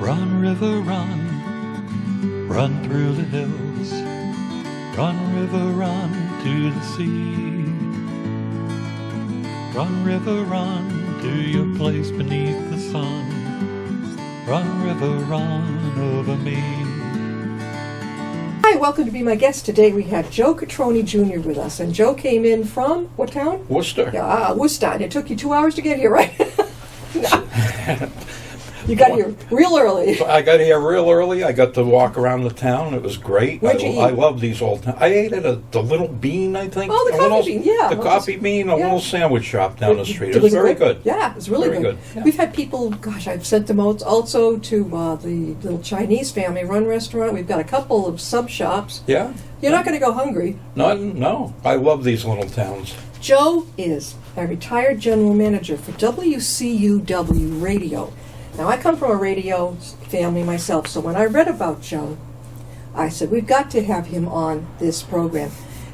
Run, river, run, run through the hills. Run, river, run to the sea. Run, river, run to your place beneath the sun. Run, river, run over me. Hi, welcome to be my guest today. We have Joe Cutroni Jr. with us, and Joe came in from what town? Worcester. Yeah, Worcester. And it took you 2 hours to get here, right? You got here real early. I got here real early. I got to walk around the town. It was great. Where'd you eat? I love these old towns. I ate at the Little Bean, I think. Oh, the Coffee Bean, yeah. The Coffee Bean, a yeah. little sandwich shop down the street. It was very good. Yeah, it was really Very good. Yeah. We've had people, gosh, I've sent them out also to the little Chinese family-run restaurant. We've got a couple of sub shops. Yeah. You're not going to go hungry. No. I love these little towns. Joe is a retired general manager for WCUW Radio. Now, I come from a radio family myself, so when I read about Joe, I said, we've got to have him on this program.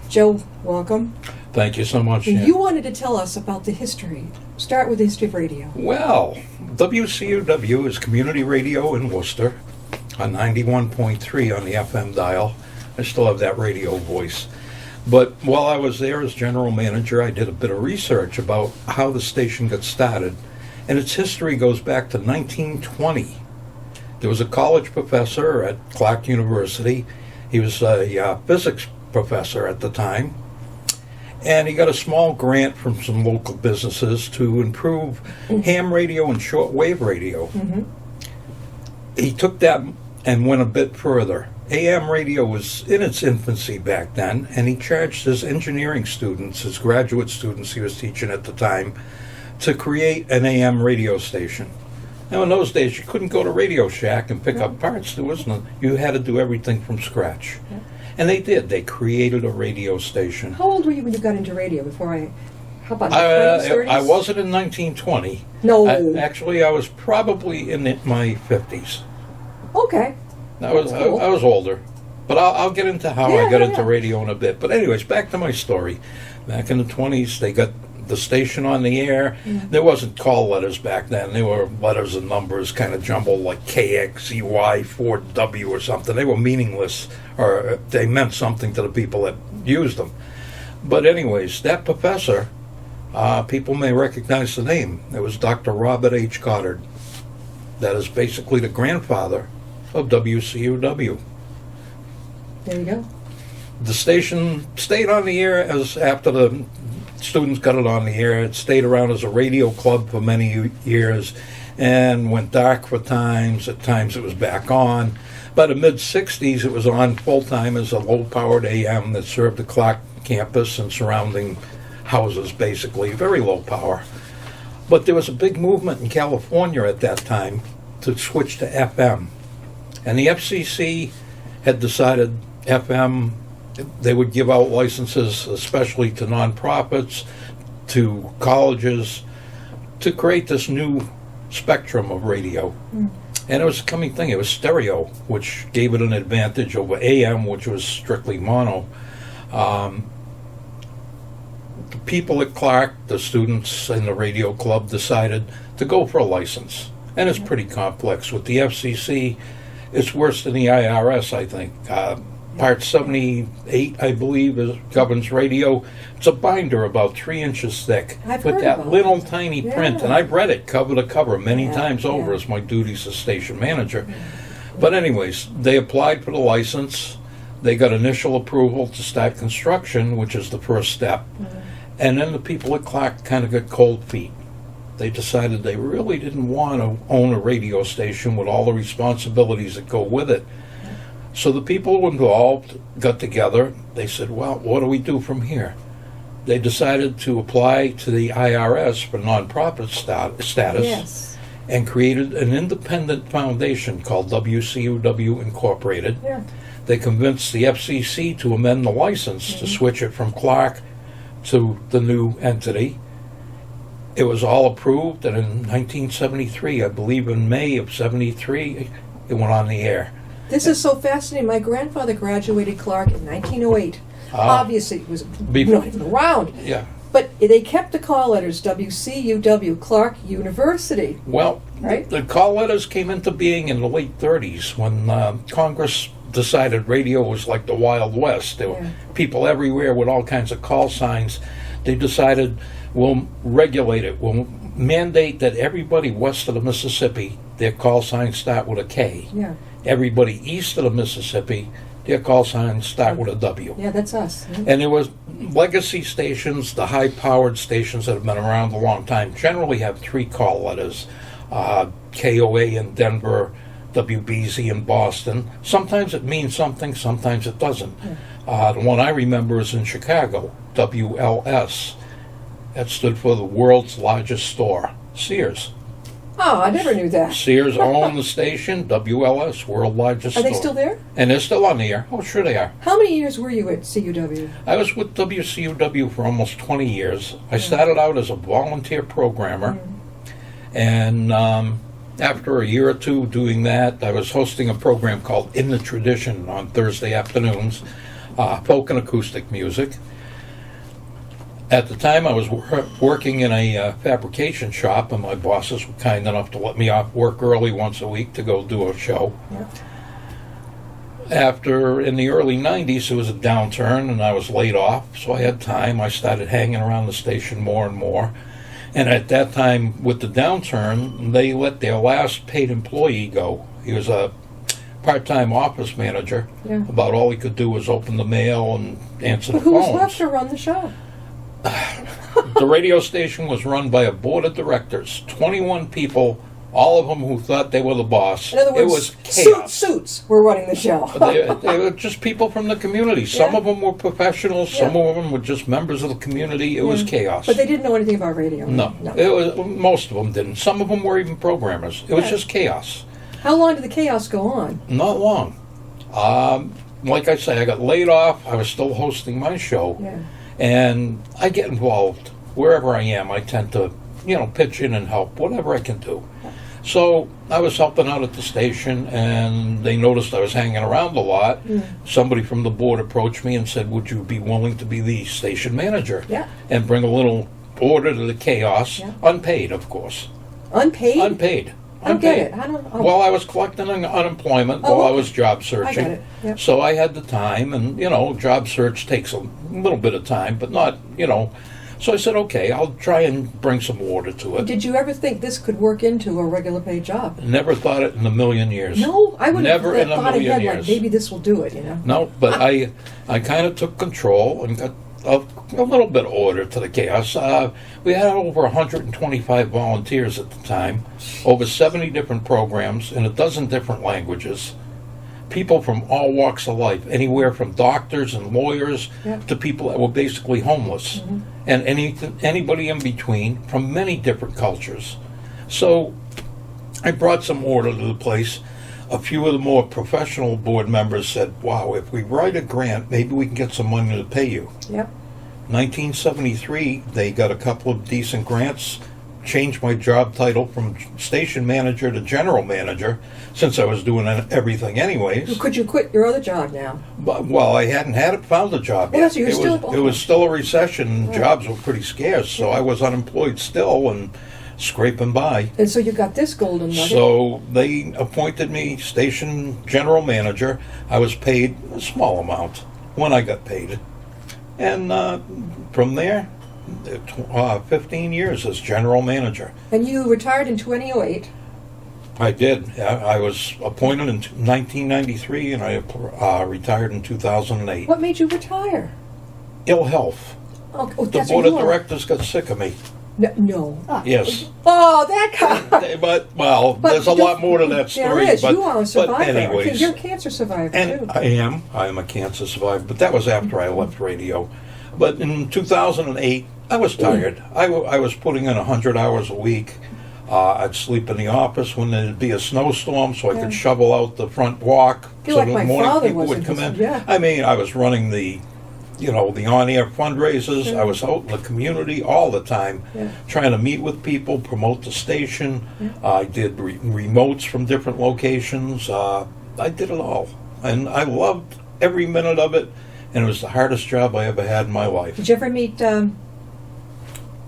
Joe, welcome. Thank you so much. Jan. You wanted to tell us about the history. Start with the history of radio. Well, WCUW is community radio in Worcester on 91.3 on the FM dial. I still have that radio voice. But while I was there as general manager, I did a bit of research about how the station got started. And its history goes back to 1920. There was a college professor at Clark University. He was a physics professor at the time. And he got a small grant from some local businesses to improve ham radio and shortwave radio. Mm-hmm. He took that and went a bit further. AM radio was in its infancy back then, and he charged his engineering students, his graduate students he was teaching at the time, to create an AM radio station. Now, in those days, you couldn't go to Radio Shack and pick up parts. There was no. You had to do everything from scratch. Yeah. And they did. They created a radio station. How old were you when you got into radio? How about the 20s, 30s? I wasn't in 1920. No. Actually, I was probably in my 50s. Okay. I was older. But I'll get into how I got into radio in a bit. But anyways, back to my story. Back in the 20s, they got the station on the air. Mm-hmm. There wasn't call letters back then. There were letters and numbers kind of jumbled like KXEY 4W or something. They were meaningless, or they meant something to the people that used them. But anyways, that professor, people may recognize the name. It was Dr. Robert H. Goddard. That is basically the grandfather of WCUW. There you go. The station stayed on the air after the students got it on the air. It stayed around as a radio club for many years and went dark for times. At times it was back on. By the mid-'60s, it was on full-time as a low-powered AM that served the Clark campus and surrounding houses, basically. Very low power. But there was a big movement in California at that time to switch to FM. And the FCC had decided FM, they would give out licenses, especially to nonprofits, to colleges, to create this new spectrum of radio. Mm. And it was a coming thing. It was stereo, which gave it an advantage over AM, which was strictly mono. The people at Clark, the students in the radio club, decided to go for a license. And it's pretty complex. With the FCC, it's worse than the IRS, I think. Part 78, I believe, governs radio. It's a binder about 3 inches thick with that little tiny print. And I've read it cover to cover many times over as my duties as station manager. But anyways, they applied for the license. They got initial approval to start construction, which is the first step. And then the people at Clark kind of got cold feet. They decided they really didn't want to own a radio station with all the responsibilities that go with it. So the people involved got together. They said, well, what do we do from here? They decided to apply to the IRS for nonprofit status and created an independent foundation called WCUW Incorporated. Yeah. They convinced the FCC to amend the license to switch it from Clark to the new entity. It was all approved, and in 1973, I believe in May of 73, it went on the air. This is so fascinating. My grandfather graduated Clark in 1908. Obviously, it was not even around. Yeah. But they kept the call letters WCUW, Clark University. Well, right? The call letters came into being in the late 30s when Congress decided radio was like the Wild West. There were people everywhere with all kinds of call signs. They decided, we'll regulate it. We'll mandate that everybody west of the Mississippi, their call signs start with a K. Yeah. Everybody east of the Mississippi, their call signs start with a W. Yeah, that's us. Yeah. And there was legacy stations, the high-powered stations that have been around a long time, generally have 3 call letters. KOA in Denver, WBZ in Boston. Sometimes it means something, sometimes it doesn't. The one I remember is in Chicago, WLS. That stood for the world's largest store, Sears. Oh, I never knew that. Sears owned the station, WLS, world largest Are store. they still there? And they're still on the air. Oh, sure they are. How many years were you at CUW? I was with WCUW for almost 20 years. I started out as a volunteer programmer, and after a year or two doing that, I was hosting a program called In the Tradition on Thursday afternoons, folk and acoustic music. At the time, I was working in a fabrication shop, and my bosses were kind enough to let me off work early once a week to go do a show. Yeah. After, in the early 90s, there was a downturn, and I was laid off, so I had time. I started hanging around the station more and more. And at that time, with the downturn, they let their last paid employee go. He was a part-time office manager. Yeah. About all he could do was open the mail and answer the Who was phones. left to run the show? The radio station was run by a board of directors, 21 people, all of them who thought they were the boss. In other words, it was chaos. suits were running the show. They were just people from the community. Some of them were professionals. Some of them were just members of the community. It was chaos. But they didn't know anything about radio. No. It was, most of them didn't. Some of them were even programmers. It was just chaos. How long did the chaos go on? Not long. Like I say, I got laid off. I was still hosting my show. Yeah. And I get involved wherever I am. I tend to, pitch in and help, whatever I can do. So I was helping out at the station, and they noticed I was hanging around a lot. Somebody from the board approached me and said, would you be willing to be the station manager? Yeah. And bring a little order to the chaos, Yeah. unpaid, of course. Unpaid? Unpaid. I don't get it. I don't. Oh. Well, I was collecting unemployment while I was job searching. I get it. Yep. So I had the time, and, job search takes a little bit of time, but not, So I said, okay, I'll try and bring some order to it. Did you ever think this could work into a regular paid job? Never thought it in a million years. No, I wouldn't Never have in a thought million ahead years. like maybe this will do it, No, but I kind of took control and got a little bit of order to the chaos. We had over 125 volunteers at the time, over 70 different programs in a dozen different languages. People from all walks of life, anywhere from doctors and lawyers to people that were basically homeless, and anybody in between from many different cultures. So I brought some order to the place. A few of the more professional board members said, wow, if we write a grant, maybe we can get some money to pay you. Yep. 1973, they got a couple of decent grants, changed my job title from station manager to general manager, since I was doing everything anyways. Could you quit your other job now? But, well, I hadn't found a job Well, yet. so you're still- It was still a recession, and Right. jobs were pretty scarce, so I was unemployed still and scraping by. And so you got this golden nugget. So they appointed me station general manager. I was paid a small amount when I got paid. And from there, 15 years as general manager. And you retired in 2008. I did. I was appointed in 1993, and I retired in 2008. What made you retire? Ill health. Oh, The that's board what of you are. directors got sick of me. No. Yes. Oh, that guy. But there's a lot more to that story. There is. But, You are a survivor. But anyways, You're a cancer survivor, and too. I am a cancer survivor, but that was after I left radio. But in 2008, I was tired. I was putting in 100 hours a week. I'd sleep in the office when there'd be a snowstorm, so I could shovel out the front walk, Feel so like the my morning father people was would in come his- in. yeah. I mean, I was running the on-air fundraisers. Yeah. I was out in the community all the time, Yeah. trying to meet with people, promote the station. I did remotes from different locations. I did it all, and I loved every minute of it. And it was the hardest job I ever had in my life. Did you ever meet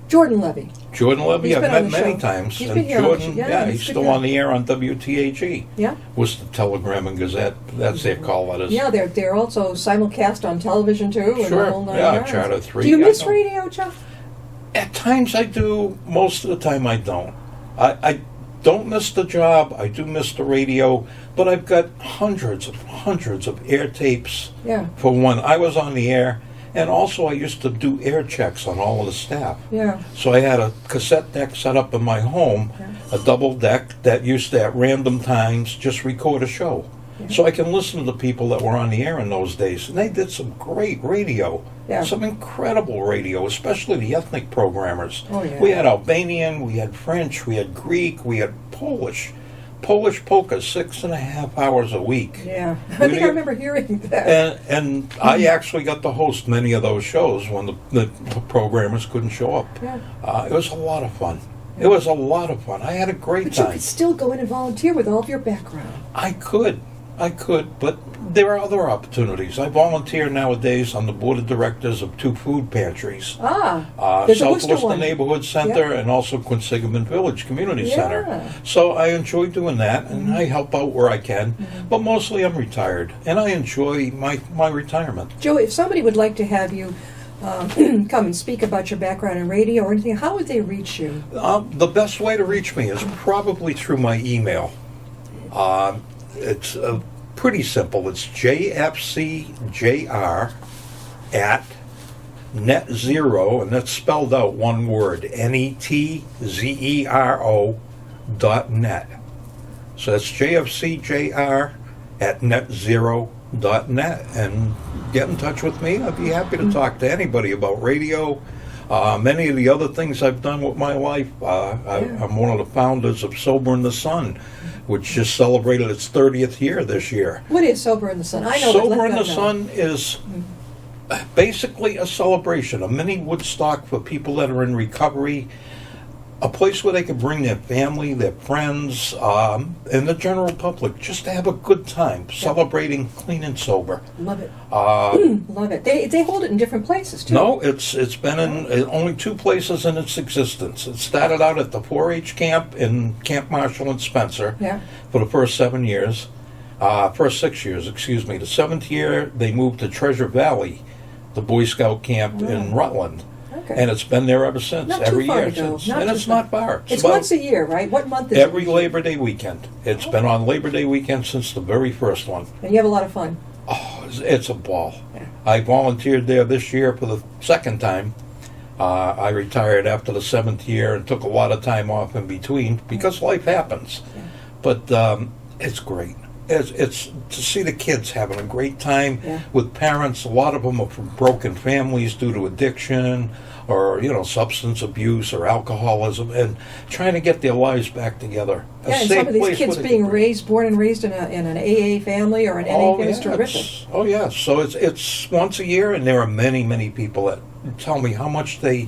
Jordan Levy. Jordan Levy, He's I've been on met the many show. times. He's And been here on the Jordan, show. Yeah, he's he's still good on the air on WTAG. Yeah. Worcester Telegram and Gazette. That's their call letters. Yeah, they're also simulcast on television too. And Sure. the whole nine Yeah, yards. Charter 3. Do you I miss know. radio, Joe? At times I do. Most of the time I don't. I don't miss the job. I do miss the radio. But I've got hundreds of air tapes. Yeah. For when I was on the air. And also I used to do air checks on all of the staff. Yeah. So I had a cassette deck set up in my home, a double deck that used to at random times just record a show. Yeah. So I can listen to the people that were on the air in those days. And they did some great radio. Yeah. Some incredible radio, especially the ethnic programmers. Oh, yeah. We had Albanian, we had French, we had Greek, we had Polish. Polish polka, 6.5 hours a week. Yeah. I think I remember hearing that. And I actually got to host many of those shows when the programmers couldn't show up. Yeah. It was a lot of fun. It was a lot of fun. I had a great But you time. could still go in and volunteer with all of your background. I could, but there are other opportunities. I volunteer nowadays on the board of directors of 2 food pantries. There's a South Worcester Worcester one. Neighborhood Center Yeah. and also Quinsigamond Village Community Yeah. Center. So I enjoy doing that, and I help out where I can. But mostly I'm retired, and I enjoy my retirement. Joe, if somebody would like to have you come and speak about your background in radio or anything, how would they reach you? The best way to reach me is probably through my email. It's pretty simple. It's jfcjr at netzero, and that's spelled out one word, netzero.net. So that's jfcjr at netzero.net, and get in touch with me. I'd be happy to talk to anybody about radio. Many of the other things I've done with my life. I'm one of the founders of Sober in the Sun, which just celebrated its 30th year this year. What is Sober in the Sun? I know. but let Sober in them the know. Sun is basically a celebration, a mini Woodstock for people that are in recovery, a place where they can bring their family, their friends, and the general public just to have a good time celebrating clean and sober. Love it. Love it. They hold it in different places, too. No, it's been in only 2 places in its existence. It started out at the 4-H camp in Camp Marshall and Spencer Yeah. for the first 7 years. First 6 years, excuse me. The 7th year, they moved to Treasure Valley, the Boy Scout camp in Rutland. Okay. And it's been there ever since, Not too every far year to go. since. Not And too it's far. not far. It's about once a year, right? What month is it? every Labor Day weekend. It's been on Labor Day weekend since the very first one. And you have a lot of fun. Oh, it's a ball. Yeah. I volunteered there this year for the 2nd time. I retired after the 7th year and took a lot of time off in between because life happens. Yeah. But it's great. It's to see the kids having a great time Yeah. with parents. A lot of them are from broken families due to addiction or substance abuse or alcoholism, and trying to get their lives back together. A Yeah, and safe some of these place kids where they being can- born and raised in an AA family or an NA family is terrific. Oh yeah. So it's once a year, and there are many people that tell me how much they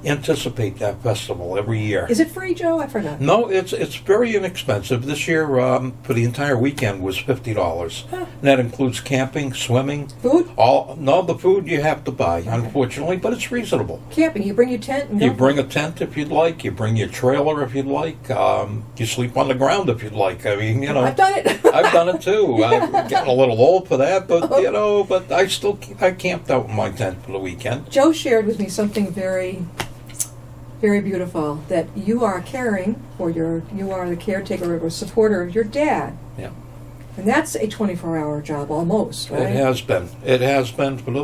anticipate that festival every year. Is it free, Joe? I forgot. No, it's very inexpensive. This year, for the entire weekend, was $50. Huh. And that includes camping, swimming. Food? No, the food you have to buy, unfortunately, but it's reasonable. Camping. You bring your tent and You go? bring a tent if you'd like. You bring your trailer if you'd like. You sleep on the ground if you'd like. I mean, I've done it. I've done it too. I'm getting a little old for that, but but I camped out in my tent for the weekend. Joe shared with me something very, very beautiful, that you are caring for you are the caretaker or supporter of your dad. Yeah. And that's a 24-hour job almost, right? It has been. It has been for the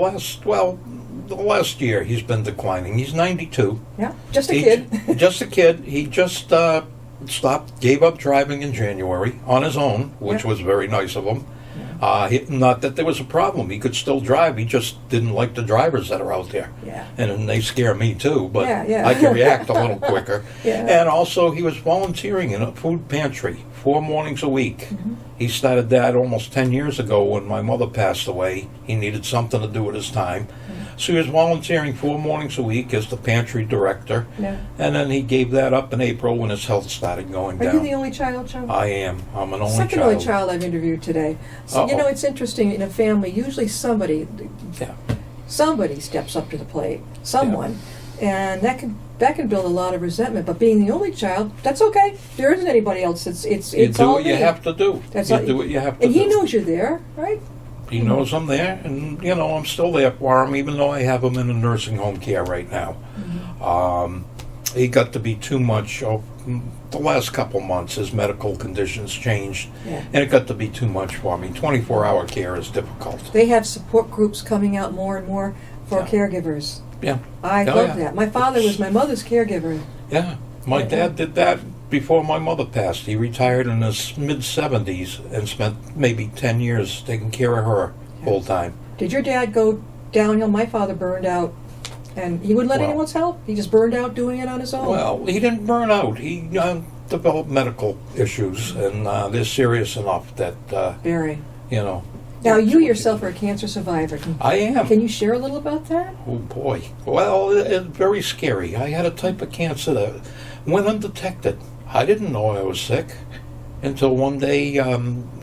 last year. He's been declining. He's 92. Yeah, just a kid. Just a kid. He just gave up driving in January on his own, which Yeah. was very nice of him. Not that there was a problem. He could still drive. He just didn't like the drivers that are out there. Yeah. And they scare me too, but Yeah. I can react a little quicker. Yeah. And also, he was volunteering in a food pantry 4 mornings a week. Mm-hmm. He started that almost 10 years ago when my mother passed away. He needed something to do with his time. So he was volunteering 4 mornings a week as the pantry director. Yeah. And then he gave that up in April when his health started going Are down. you the only child, Joe? I am. I'm an only Second child. only child I've interviewed today. So, Uh-oh. it's interesting in a family. Usually somebody Yeah. steps up to the plate. Someone. and that can build a lot of resentment. But being the only child, that's okay. There isn't anybody else. It's You do all what you me. have to do. That's You all- do what you have to And do. he knows you're there, right? He knows I'm there, and I'm still there for him, even though I have him in a nursing home care right now. He got to be too much. The last couple months, his medical conditions changed, Yeah. and it got to be too much for me. 24-hour care is difficult. They have support groups coming out more and more for Yeah. caregivers. Yeah, I Oh, love yeah. that. My father was my mother's caregiver. yeah. My Yeah. dad did that before my mother passed. He retired in his mid-70s and spent maybe 10 years taking care of her full time. Did your dad go downhill? My father burned out, and he wouldn't let Well- anyone's help. He just burned out doing it on his own. Well, he didn't burn out. He developed medical issues, and they're serious enough that, Very. you know. Now, you yourself are a cancer survivor. I am. Can you share a little about that? Oh, boy. Well, it's very scary. I had a type of cancer that went undetected. I didn't know I was sick until one day a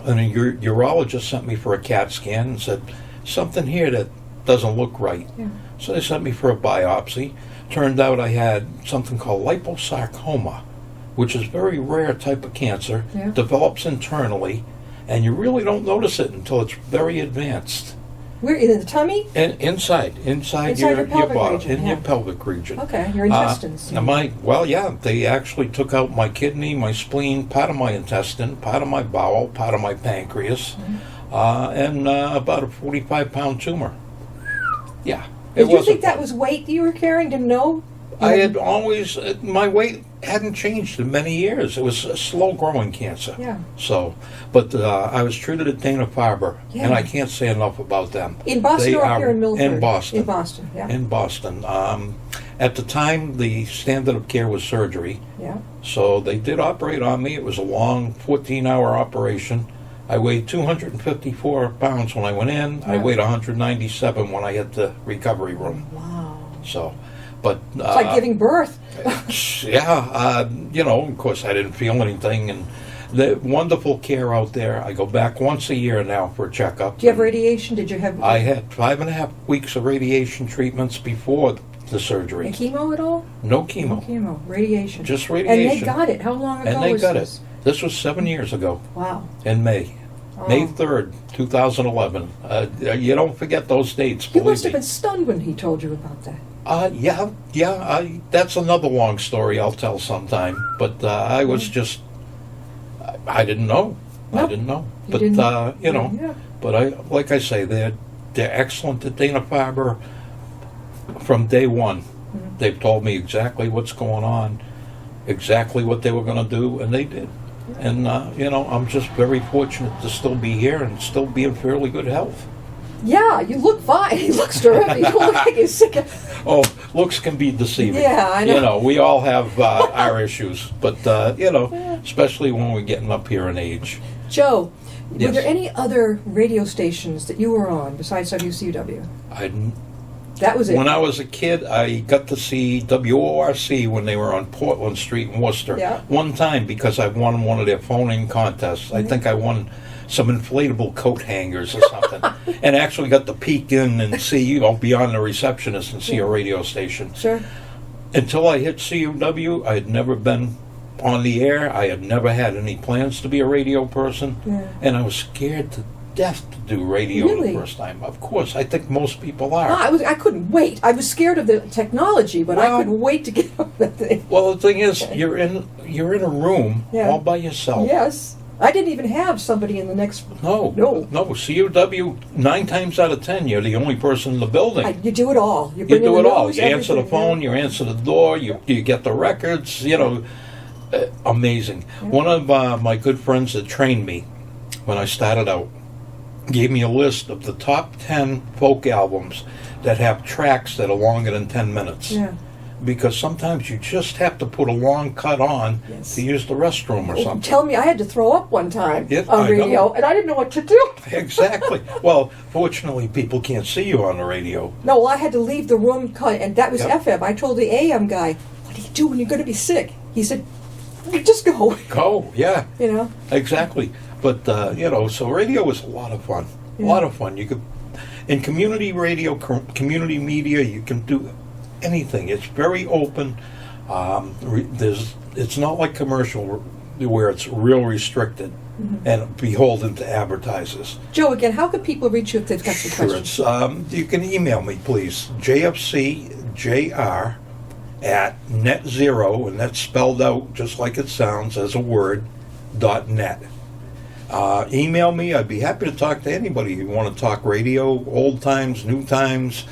urologist sent me for a CAT scan and said, something here that doesn't look right. Yeah. So they sent me for a biopsy. Turned out I had something called liposarcoma, which is a very rare type of cancer. Yeah. Develops internally, and you really don't notice it until it's very advanced. We're in the tummy? And inside Inside your your pelvic bottom, region, in yeah. your pelvic region. Okay, your intestines. They actually took out my kidney, my spleen, part of my intestine, part of my bowel, part of my pancreas, and about a 45-pound tumor. Yeah. Did you wasn't think that fun. was weight you were carrying? Didn't know? I had always, my weight hadn't changed in many years. It was a slow-growing cancer. Yeah. So, but I was treated at Dana-Farber, Yeah. and I can't say enough about them. In Boston They or up are- here in Milford? In Boston. In Boston, yeah. In Boston. At the time, the standard of care was surgery, Yeah. so they did operate on me. It was a long 14-hour operation. I weighed 254 pounds when I went in. I Yeah. weighed 197 when I hit the recovery room. Wow. So, but It's like giving birth. of course, I didn't feel anything, and the wonderful care out there. I go back once a year now for a checkup. Do you have radiation? Did you have I had 5.5 weeks of radiation treatments before the surgery. and chemo at all? No No chemo, chemo. Radiation. just And radiation. they got it. How long ago And they was got this? it. This was 7 years ago Wow. in May. Oh. May 3rd, 2011. You don't forget those dates, You believe must me. have been stunned when he told you about that. That's another long story I'll tell sometime. But I was just, I didn't know. I Nope. didn't know. You But, didn't- Yeah. but like I say, they're excellent at Dana-Farber from day one. Mm-hmm. They've told me exactly what's going on, exactly what they were going to do, and they did. And, I'm just very fortunate to still be here and still be in fairly good health. Yeah, you look fine. He looks terrific. You don't look like you're sick. Oh, looks can be deceiving. Yeah, I know. We all have our issues, but, especially when we're getting up here in age. Joe, were Yes. there any other radio stations that you were on besides WCUW? That was it. When I was a kid, I got to see WORC when they were on Portland Street in Worcester. Yeah. One time because I won one of their phone-in contests. I think I won some inflatable coat hangers or something, and actually got to peek in and see, beyond the receptionist and see a radio station. Sure. Until I hit CUW, I had never been on the air. I had never had any plans to be a radio person, Yeah. and I was scared to death to do radio Really? the first time. Of course, I think most people are. I couldn't wait. I was scared of the technology, but I Well- couldn't wait to get on that thing. Well, the thing is, you're in a room Yeah. all by yourself. Yes. I didn't even have somebody in the next... No. CUW, 9 times out of 10, you're the only person in the building. You do it all. You bring in do the it all. news, You answer the everything, phone, you answer the door, you get the records, amazing. Yeah. One of my good friends that trained me when I started out gave me a list of the top 10 folk albums that have tracks that are longer than 10 minutes. Yeah. Because sometimes you just have to put a long cut on Yes. to use the restroom or something. Tell me, I had to throw up one time Yeah, on I radio, know. and I didn't know what to do. Exactly. Well, fortunately, people can't see you on the radio. No, well, I had to leave the room, and that was Yep. FM. I told the AM guy, what do you do when you're going to be sick? He said, you just go. Go, yeah, You know? exactly. But, so radio was a lot of fun. A Yeah. lot of fun. You could, in community radio, community media, you can do anything. It's very open. It's not like commercial where it's real restricted and beholden to advertisers. Joe, again, how can people reach you if they've got some Sure, questions? you can email me, please. jfcjr@netzero, and that's spelled out just like it sounds as a word, .net. Email me. I'd be happy to talk to anybody. You want to talk radio, old times, new times.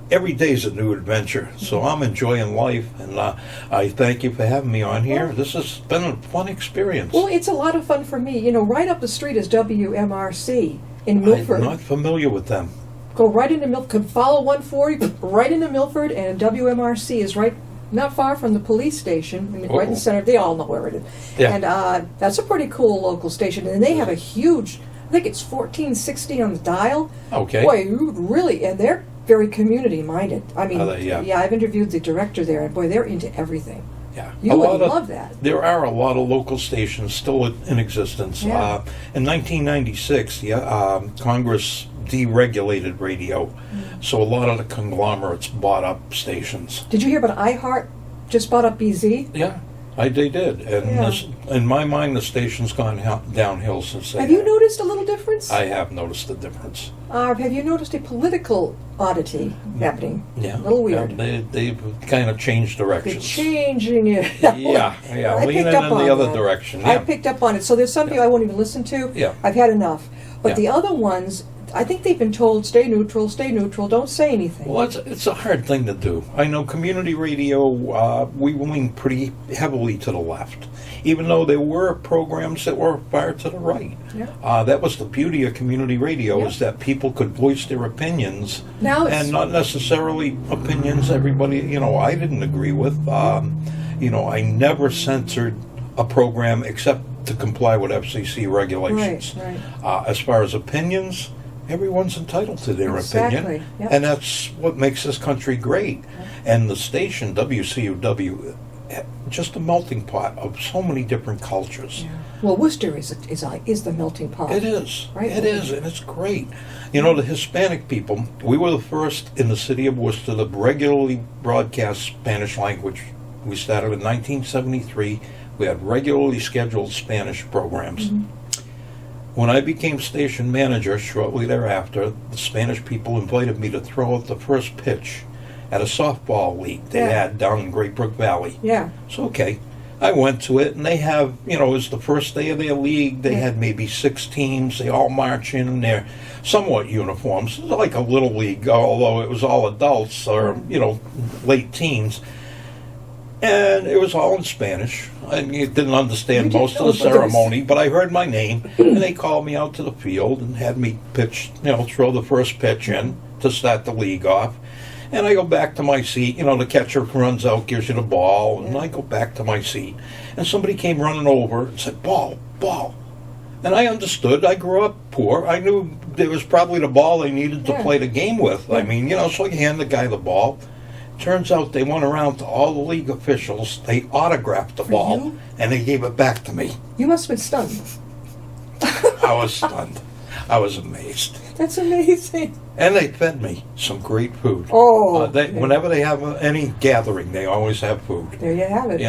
Every day's a new adventure. So I'm enjoying life, and I thank you for having me on here. This has been a fun experience. Well, it's a lot of fun for me. You know, right up the street is WMRC in Milford. I'm not familiar with them. Go right into Milford, follow 140, right into Milford, and WMRC is right not far from the police station, right in the center. They all know where it is. Yeah. And that's a pretty cool local station. And they have a huge, I think it's 1460 on the dial. Okay. Boy, you would really, and they're very community-minded. I mean, Are they? Yeah. I've interviewed the director there, and boy, they're into everything. Yeah. You would love that. There are a lot of local stations still in existence. Yeah. In 1996, Congress deregulated radio, so a lot of the conglomerates bought up stations. Did you hear about iHeart just bought up BZ? Yeah, they did. And Yeah. in my mind, the station's gone downhill since then. Have you noticed a little difference? I have noticed the difference. Have you noticed a political oddity happening? Yeah. A little weird. Yeah, they've kind of changed They're directions. changing it. Yeah, I leaning picked up in the on other that. direction. I Yeah. picked up on it. So there's some people I won't even listen to. Yeah. I've had enough. But Yeah. the other ones, I think they've been told, stay neutral, don't say anything. Well, it's a hard thing to do. I know community radio, we lean pretty heavily to the left, even though there were programs that were far to the right. Yeah. That was the beauty of community radio, Yeah. is that people could voice their opinions, Now it's- and not necessarily opinions everybody, I didn't agree with. I never censored a program except to comply with FCC regulations. Right. As far as opinions, everyone's entitled to their Exactly, opinion, yep. and that's what makes this country great. And the station, WCUW, just a melting pot of so many different cultures. Yeah. Well, Worcester is the melting pot. It is. Right. It is, and it's great. The Hispanic people, we were the first in the city of Worcester to regularly broadcast Spanish language. We started in 1973. We had regularly scheduled Spanish programs. When I became station manager shortly thereafter, the Spanish people invited me to throw out the first pitch at a softball league they Yeah. had down in Great Brook Valley. Yeah. So, okay, I went to it, and they have, it was the first day of their league. They Yeah. had maybe 6 teams. They all march in their somewhat uniforms. It's like a little league, although it was all adults or, late teens. And it was all in Spanish. I didn't understand You didn't most know, of the but there was- ceremony, but I heard my name, and they called me out to the field and had me pitch, throw the first pitch in to start the league off. And I go back to my seat. The catcher runs out, gives you the ball, and I go back to my seat. And somebody came running over and said, ball, ball. And I understood. I grew up poor. I knew it was probably the ball they needed to Yeah. play the game with. I mean, so you hand the guy the ball. Turns out they went around to all the league officials. They autographed the ball, you? and they gave it back to me. You must have been stunned. I was stunned. I was amazed. That's amazing. And they fed me some great food. Oh. Whenever they have any gathering, they always have food. There you have it.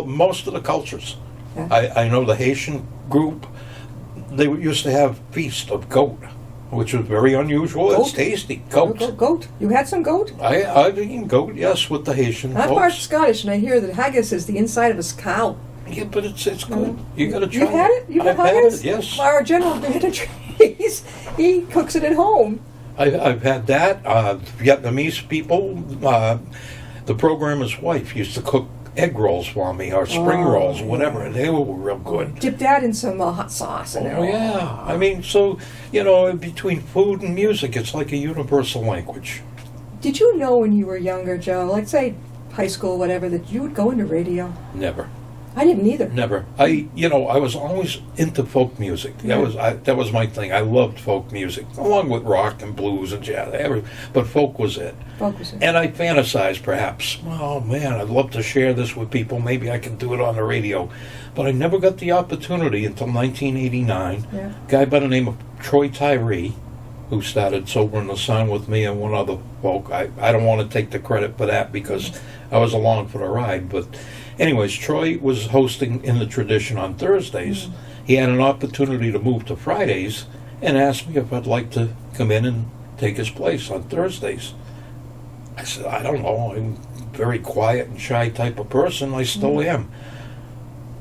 Most of the cultures. Yeah. I know the Haitian group, they used to have feast of goat, which was very unusual. It's Goat? tasty. Goat. Goat. You had some goat? I've eaten goat, yes, with the Haitian I'm part folks. Scottish, and I hear that haggis is the inside of a cow. Yeah, but it's good. You got to try You've had it? You've I've had had haggis? it, yes. Our general manager, he cooks it at home. I've had that. Vietnamese people, the programmer's wife used to cook egg rolls for me, or spring Oh, rolls, whatever, and they were real good. Dip that in some hot sauce. And Oh, yeah. I mean, so, between food and music, it's like a universal language. Did you know when you were younger, Joe, like say high school, whatever, that you would go into radio? Never. I didn't either. Never. I was always into folk music. Yeah. That was my thing. I loved folk music, along with rock and blues and jazz. But folk was it. Focus it. And I fantasized, perhaps, oh man, I'd love to share this with people. Maybe I can do it on the radio. But I never got the opportunity until 1989. Yeah. A guy by the name of Troy Tyree who started Sober in the Sun with me and one other folk. I don't want to take the credit for that because I was along for the ride. But anyways, Troy was hosting In the Tradition on Thursdays. He had an opportunity to move to Fridays and asked me if I'd like to come in and take his place on Thursdays. I said, I don't know. I'm a very quiet and shy type of person. I still am.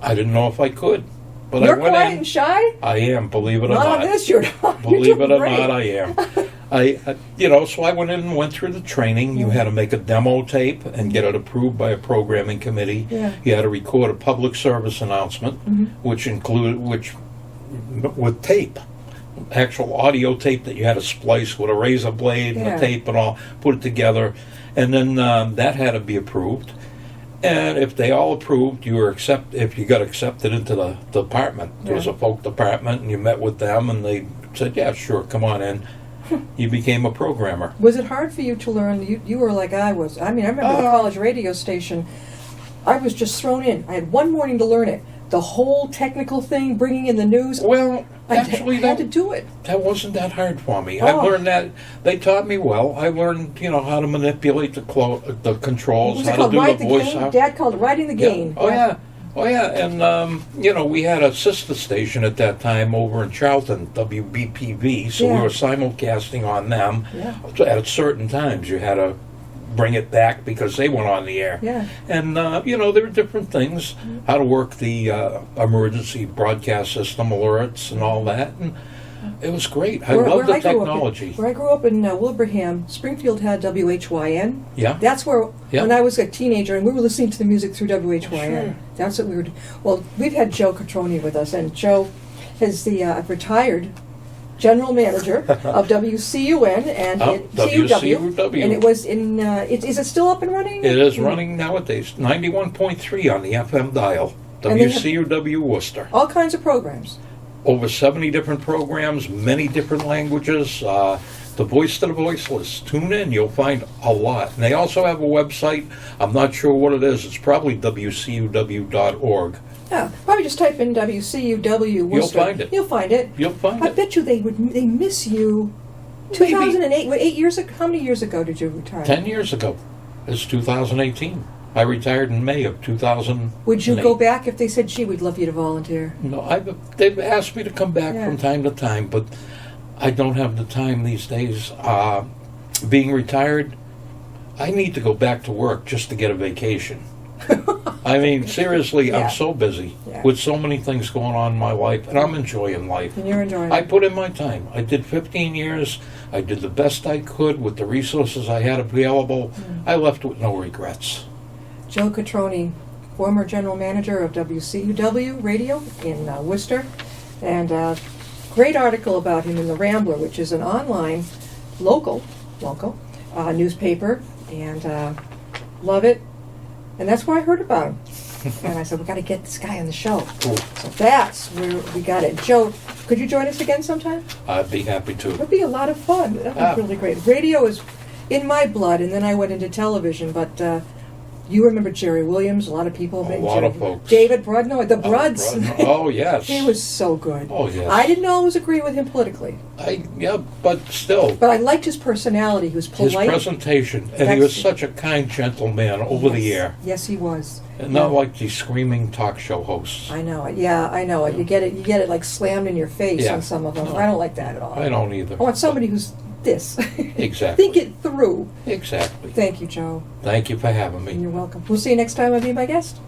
I didn't know if I could. But You're I went quiet in. and shy? I am, believe it or Not not. on this, you're not. Believe it or Great. not, I am. So I went in and went through the training. You had to make a demo tape and get it approved by a programming committee. Yeah. You had to record a public service announcement, which with tape, actual audio tape that you had to splice with a razor blade and Yeah. the tape and all, put it together, and then that had to be approved. And if they all approved, if you got accepted into the department. There was a folk department, and you met with them, and they said, yeah, sure, come on in. You became a programmer. Was it hard for you to learn? You were like I was. I mean, I remember the college radio station. I was just thrown in. I had one morning to learn it. The whole technical thing, bringing in the news. Well, I actually, had to do it. that wasn't that hard for me. I learned that. They taught me well. I learned, how to manipulate the controls, Was it how called to do Ride the the voice. Game? Dad called it Riding the Game. Oh, yeah. And, we had a sister station at that time over in Charlton, WBPV, so we Yeah. were simulcasting on them. Yeah. So at certain times, you had to bring it back because they went on the air. Yeah. And, there were different things, how to work the emergency broadcast system alerts and all that. And it was great. I love the technology. Where I grew up in Wilbraham, Springfield had WHYN. Yeah. That's where, Yeah. when I was a teenager, and we were listening to the music through WHYN. Sure. That's what we were doing. Well, we've had Joe Cutroni with us, and Joe is the retired general manager of WCUN and WCUW. And it was in, is it still up and running? It is running nowadays, 91.3 on the FM dial, And they have- WCUW Worcester. All kinds of programs. Over 70 different programs, many different languages, the voice to the voiceless. Tune in, you'll find a lot. And they also have a website. I'm not sure what it is. It's probably WCUW.org. Yeah, probably just type in WCUW Worcester. find it. You'll find it. You'll find I it. bet you they miss you. Maybe. 2008, 8 years ago. How many years ago did you retire? 10 years ago. It's 2018. I retired in May of 2000. Would you go back if they said, "Gee, we'd love you to volunteer"? No, they've asked me to come back Yeah. from time to time, but I don't have the time these days. Being retired, I need to go back to work just to get a vacation. I mean, seriously, Yeah. I'm so busy Yeah. with so many things going on in my life, and I'm enjoying life. And you're enjoying I it. put in my time. I did 15 years. I did the best I could with the resources I had available. I left with no regrets. Joe Cutroni, former general manager of WCUW Radio in Worcester, and great article about him in the Rambler, which is an online, local newspaper, and love it. And that's where I heard about him. And I said, we got to get this guy on the show. Cool. So that's where we got it. Joe, could you join us again sometime? I'd be happy to. It would be a lot of fun. That would be really great. Radio is in my blood, and then I went into television, but you remember Jerry Williams, a lot of people. A lot of folks. David Brudno, the Bruds. Oh, yes. He was so good. Oh, yes. I didn't always agree with him politically, But still, but I liked his personality. He was his polite. presentation, and he was such a kind, gentle man over the air. Yes, he was. And not like these screaming talk show hosts. I know it. Yeah, I know it. You get it like slammed in your face Yeah. on some of them. No. I don't like that at all. I don't either. I want somebody who's this. Exactly. Think it through. Exactly. Thank you, Joe. Thank you for having And me. you're welcome. We'll see you next time. I'll be my guest.